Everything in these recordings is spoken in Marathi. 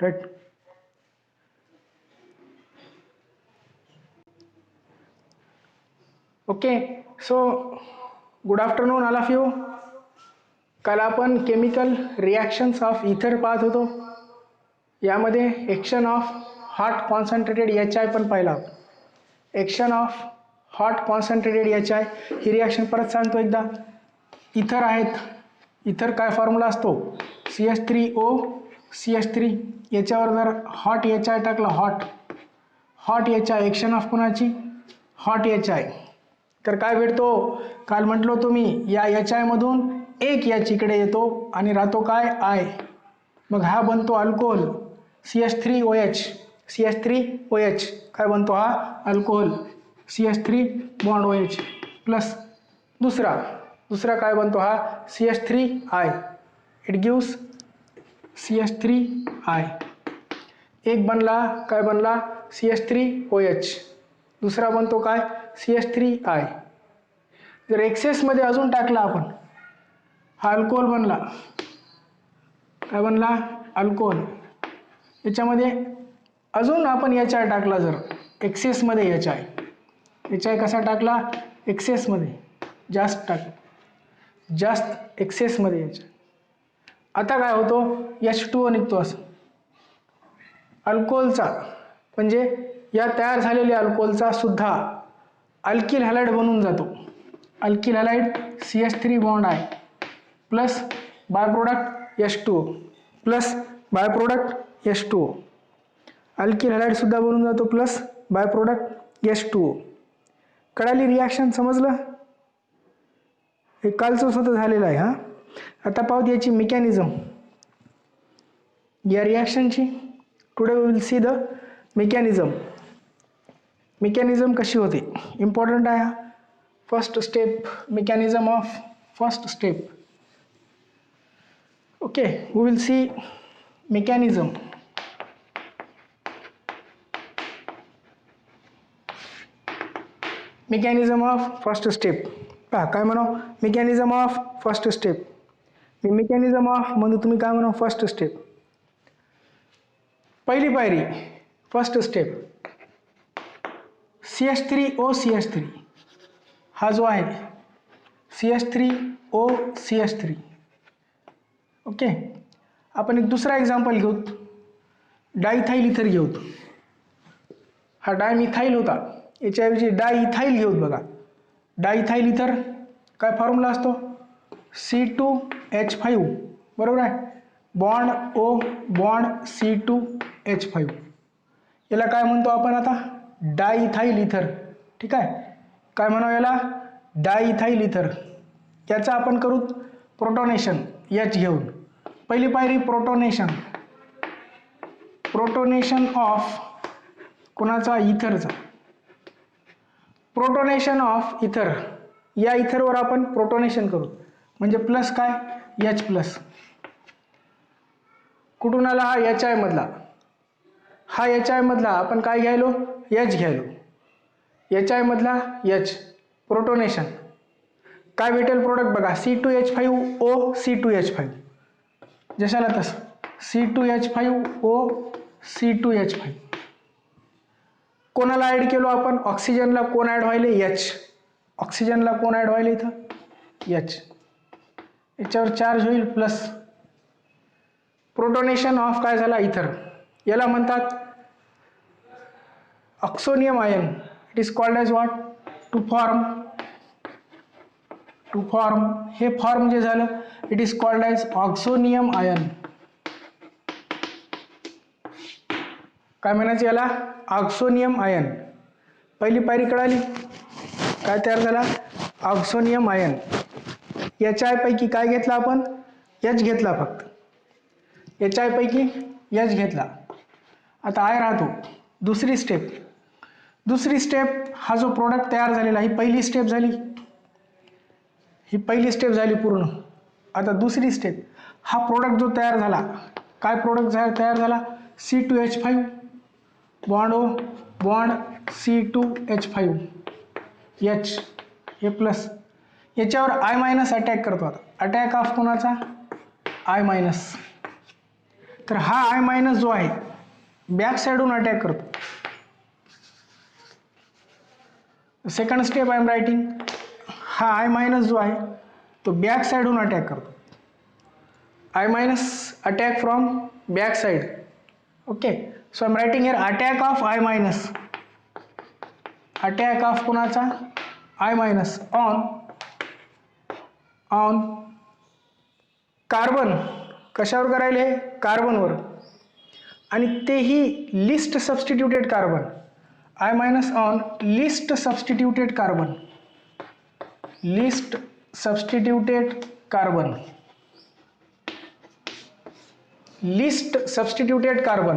Right. Okay, so good afternoon all of you. काल आपण केमिकल रिॲक्शन्स ऑफ इथर पाहत होतो. यामध्ये action of hot concentrated HI पण पाहिला. Action of hot concentrated HI ही रिॲक्शन परत सांगतो एकदा. इथर आहेत, इथर काय फॉर्म्युला असतो, CH3O CH3. याच्यावर जर हॉट HI टाकला, हॉट HI एक्शन ऑफ कोणाची, हॉट HI, तर काय भेटतो, काल म्हटलो तुम्ही या HI मधून एक H इकडे येतो आणि राहतो काय I. मग हा बनतो अल्कोहोल CH3OH. CH3OH काय बनतो हा alcohol CH3 bond OH plus दुसरा काय बनतो हा CH3I. It gives CH3I. एक बनला, काय बनला CH3OH, दुसरा बनतो काय CH3I. जर एक्सेस मध्ये अजून टाकला आपण, हा अल्कोहोल बनला, काय बनला अल्कोहोल. याच्यामध्ये अजून आपण HI टाकला, जर एक्सेस मध्ये HI कसा टाकला, एक्सेस मध्ये जास्त टाकला, जास्त एक्सेस मध्ये HI. आता काय होतो, H2O निघतो असं अल्कोहोलचा, म्हणजे या तयार झालेल्या अल्कोहोलचा सुद्धा अल्किल हॅलाइड बनून जातो. Alkyl halide CH3 bond I plus by product H2O plus by product H2O. Alkyl halide सुद्धा बनून जातो प्लस बाय प्रोडक्ट H2O. कळाली रिॲक्शन, समजलं. हे कालचं सुद्धा झालेलं आहे. हा आता पाहूत याची मेकॅनिझम या रिॲक्शनची. Today we will see the mechanism. Mechanism कशी होते, इम्पॉर्टंट आहे हा. First step, mechanism of first step. Okay, we will see mechanism. Mechanism of first step. पहा काय म्हणाव, मेकॅनिझम ऑफ फर्स्ट स्टेप. मी मेकॅनिझम ऑफ म्हणून तुम्ही काय म्हणाव फर्स्ट स्टेप. पहिली पायरी फर्स्ट स्टेप, CH3O CH3 हा जो आहे CH3O CH3. ओके, आपण एक दुसरा एक्झाम्पल घेऊत, डायइथाइल इथर घेऊत. हा डायमिथाइल होता, याच्याऐवजी डायइथाइल घेऊत. बघा डायइथाइल इथर काय फॉर्म्युला असतो, C2H5 बरोबर आहे, बॉन्ड O बॉन्ड C2H5. याला काय म्हणतो आपण आता, डायइथाइल इथर. ठीक आहे, काय म्हणावं याला, डायइथाइल इथर. याचा आपण करू प्रोटोनेशन H घेऊन. पहिली पायरी प्रोटोनेशन, प्रोटोनेशन ऑफ कोणाचा, इथरचा. प्रोटोनेशन ऑफ इथर, या इथरवर आपण प्रोटोनेशन करू, म्हणजे प्लस काय H प्लस. कुठून आला हा HI मधला, हा HI मधला आपण काय घ्यायलो, H घ्यायलो. HI मधला H, प्रोटोनेशन. काय भेटेल प्रोडक्ट बघा, C2H5O C2H5, जशाला तसं C2H5O C2H5. कोणाला ऍड केलो आपण, ऑक्सिजनला कोण ऍड व्हायले, H. ऑक्सिजनला कोण ऍड व्हायले इथं, H. याच्यावर चार्ज होईल प्लस. प्रोटोनेशन ऑफ काय झाला इथर, याला म्हणतात oxonium ion. It is called as what, to form. हे फॉर्म जे झालं, it is called as oxonium ion. काय म्हणायचं याला, ऑक्सोनियम आयन. पहिली पायरी कळाली, काय तयार झाला, ऑक्सोनियम आयन. HI पैकी काय घेतला आपण, H घेतला फक्त. HI पैकी H घेतला. आता I राहतो. दुसरी स्टेप, हा जो प्रोडक्ट तयार झालेला, ही पहिली स्टेप झाली, पूर्ण. आता दुसरी स्टेप, हा प्रोडक्ट जो तयार झाला, काय प्रोडक्ट तयार झाला, C2H5 bond O bond C2H5 H, हे प्लस. याच्यावर I- अटॅक करतो. आता अटॅक ऑफ कोणाचा, I-. तर हा आय मायनस जो आहे बॅक साईडहून अटॅक करतो. Second step I am writing, हा आय मायनस जो आहे तो बॅक साईडहून अटॅक करतो. I minus attack from back side. Okay, so I am writing here attack of I minus, attack of कोणाचा, आय मायनस ऑन कार्बन. कशावर करायले, कार्बनवर, आणि तेही list substituted carbon. I minus on list substituted carbon, list substituted carbon, list substituted carbon.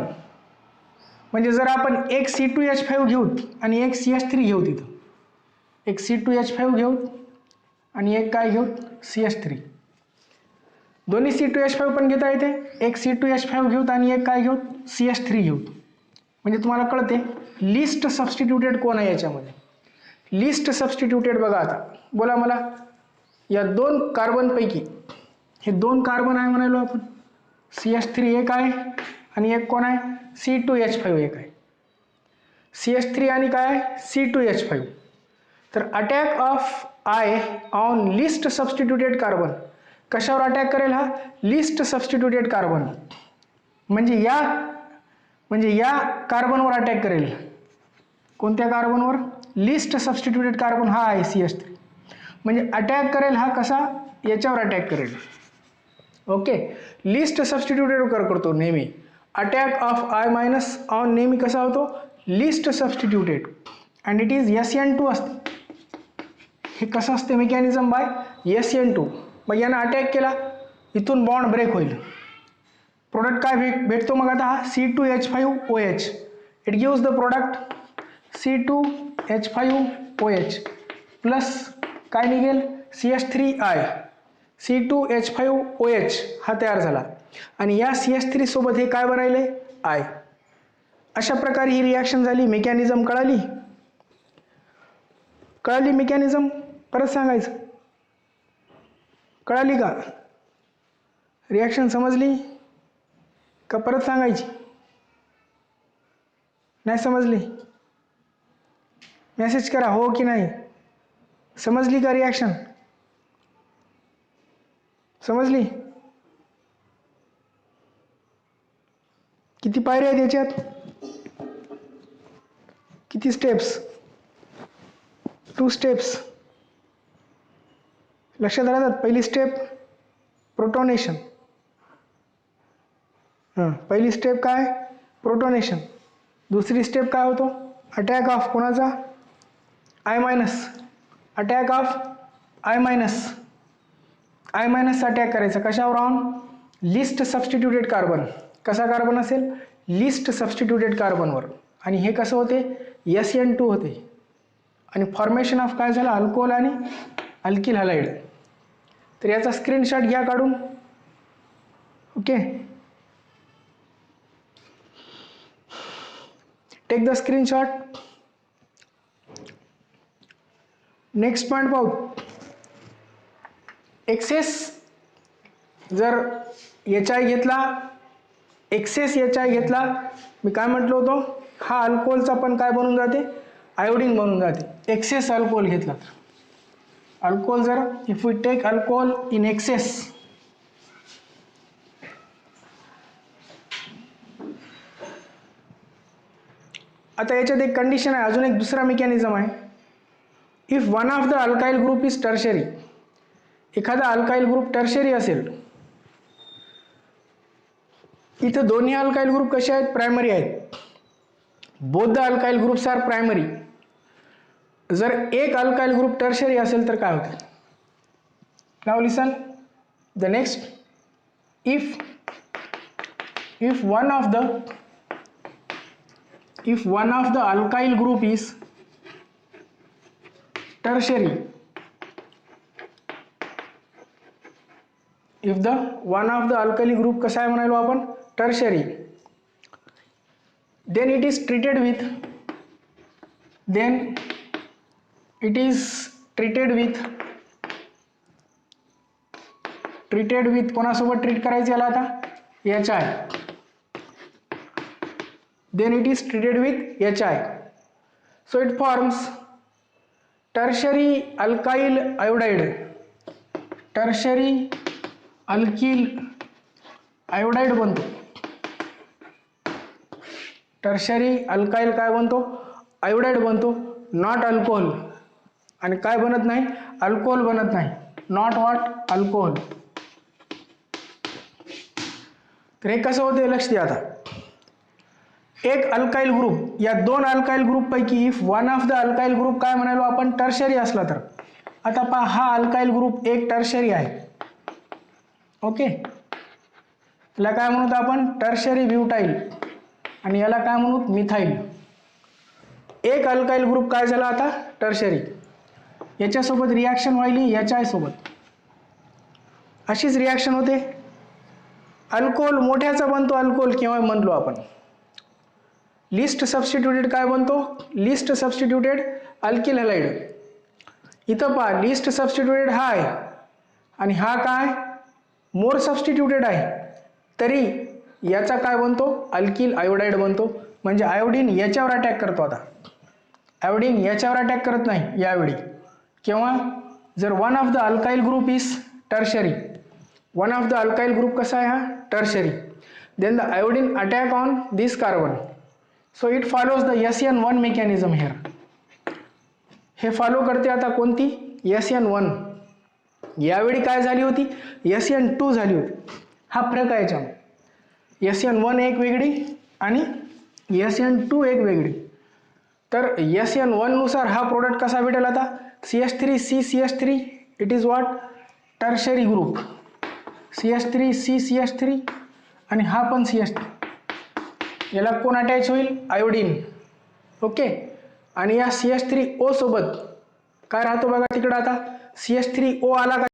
म्हणजे जर आपण एक C2H5 घेऊ आणि एक CH3 घेऊ, तिथं एक C2H5 घेऊ आणि एक काय घेऊ, CH3. दोन्ही C2H5 पण घेता येते, एक C2H5 घेऊ आणि एक काय घेऊ, CH3 घेऊ. म्हणजे तुम्हाला कळते लिस्ट सबस्टिट्यूटेड कोण आहे याच्यामध्ये. लिस्ट सबस्टिट्यूटेड बघा आता, बोला मला, या दोन कार्बनपैकी हे दोन कार्बन आहे म्हणालो आपण, CH3 एक आहे आणि एक कोण आहे, C2H5 एक आहे. CH3 आणि काय आहे, C2H5. तर attack of I on list substituted carbon, कशावर अटॅक करेल हा, लिस्ट सबस्टिट्यूटेड कार्बन. म्हणजे या कार्बनवर अटॅक करेल. कोणत्या कार्बनवर, लिस्ट सबस्टिट्यूटेड कार्बन हा आहे CH3. म्हणजे अटॅक करेल हा कसा, याच्यावर अटॅक करेल. ओके, लिस्ट सबस्टिट्यूटेड करतो नेहमी. Attack of I minus on नेहमी कसा होतो, list substituted, and it is SN2 असते. हे कसं असते मेकॅनिझम, बाय SN2. मग यानं अटॅक केला, इथून बॉन्ड ब्रेक होईल. प्रोडक्ट काय भेटतो मग आता, हा C2H5OH. It gives the product C2H5OH plus काय निघेल, CH3I. C2H5OH हा तयार झाला आणि या CH3 सोबत हे काय बनायले, I. अशा प्रकारे ही रिॲक्शन झाली. मेकॅनिझम कळाली, कळाली मेकॅनिझम, परत सांगायचं, कळाली का, रिॲक्शन समजली का, परत सांगायची, नाही समजली, मेसेज करा हो की नाही. समजली का रिॲक्शन, समजली. किती पायऱ्या आहेत याच्यात, किती स्टेप्स, 2 स्टेप्स. लक्षात राहतात. पहिली स्टेप प्रोटोनेशन, पहिली स्टेप काय, प्रोटोनेशन. दुसरी स्टेप काय होतो, अटॅक ऑफ कोणाचा, I minus, attack of I minus, I minus attack करायचा कशावर, ऑन लिस्ट सबस्टिट्यूटेड कार्बन. कसा कार्बन असेल, लिस्ट सबस्टिट्यूटेड कार्बनवर. आणि हे कसं होते, SN2 होते. आणि फॉर्मेशन ऑफ काय झालं, अल्कोहोल आणि अल्किल हॅलाइड. तर याचा स्क्रीनशॉट घ्या काढून. Okay, take the screenshot. Next point पाहू. एक्सेस जर HI घेतला, एक्सेस HI घेतला, मी काय म्हटलं होतो, हा अल्कोहोलचा पण काय बनून जाते, आयोडीन बनून जाते. एक्सेस अल्कोहोल घेतला तर, अल्कोहोल जर, if we take alcohol in excess, आता याच्यात एक कंडिशन आहे, अजून एक दुसरा मेकॅनिझम आहे. If one of the alkyl group is tertiary, एखादा अल्काइल ग्रुप टर्शरी असेल, इथं दोन्ही अल्काइल ग्रुप कसे आहेत, प्रायमरी आहेत. Both the alkyl groups are primary. जर एक अल्काइल ग्रुप टर्शरी असेल तर काय होते, now listen the next. If one of the alkyl group is tertiary, if the one of the alkali group कसा आहे म्हणालो आपण, tertiary, then it is treated with कोणासोबत ट्रीट करायचं याला आता, HI. then it is treated with HI. So it forms tertiary alkyl iodide. Tertiary alkyl iodide बनतो. टर्शरी अल्काइल काय बनतो? आयोडाइड बनतो, नॉट अल्कोहोल. आणि काय बनत नाही? अल्कोहोल बनत नाही. Not what? अल्कोहोल. तर हे कसं होते लक्ष द्या. आता एक अल्काइल ग्रुप या दोन अल्काइल ग्रुप पैकी if one of the alkyl group काय म्हणालो आपण टर्शरी असला तर, आता पहा हा अल्काइल ग्रुप एक टर्शरी आहे. ओके, याला काय म्हणतो आपण? Tertiary butyl. आणि याला काय म्हणू? मिथाइल. एक अल्काइल ग्रुप काय झाला आता? टर्शरी. याच्यासोबत रिॲक्शन व्हायली HI सोबत. अशीच रिॲक्शन होते. अल्कोहोल मोठ्याचा बनतो अल्कोहोल केव्हा म्हणलो आपण? लिस्ट सबस्टिट्यूटेड काय बनतो? List substituted alkyl halide. इथं पहा लिस्ट सबस्टिट्यूटेड हा आहे आणि हा काय? मोर सबस्टिट्यूटेड आहे. तरी याचा काय बनतो? अल्किल आयोडाइड बनतो. म्हणजे आयोडीन याच्यावर अटॅक करतो. आता आयोडीन याच्यावर अटॅक करत नाही यावेळी. केव्हा? जर one of the alkyl group is tertiary. One of the alkyl group कसा आहे हा? Tertiary. Then the iodine attack on this carbon. So it follows the SN1 mechanism here. हे फॉलो करते आता कोणती? SN1. यावेळी काय झाली होती? SN2 झाली होती. हा फरक आहे याच्यामध्ये. SN1 एक वेगळी आणि SN2 एक वेगळी. तर SN1 नुसार हा प्रोडक्ट कसा भेटेल आता? CH3CCH3. It is what? Tertiary group. CH3CCH3 आणि हा पण CH3. याला कोण अटॅच होईल? आयोडीन. ओके, आणि या CH3O सोबत काय राहतो बघा तिकडं. आता CH3O आला का?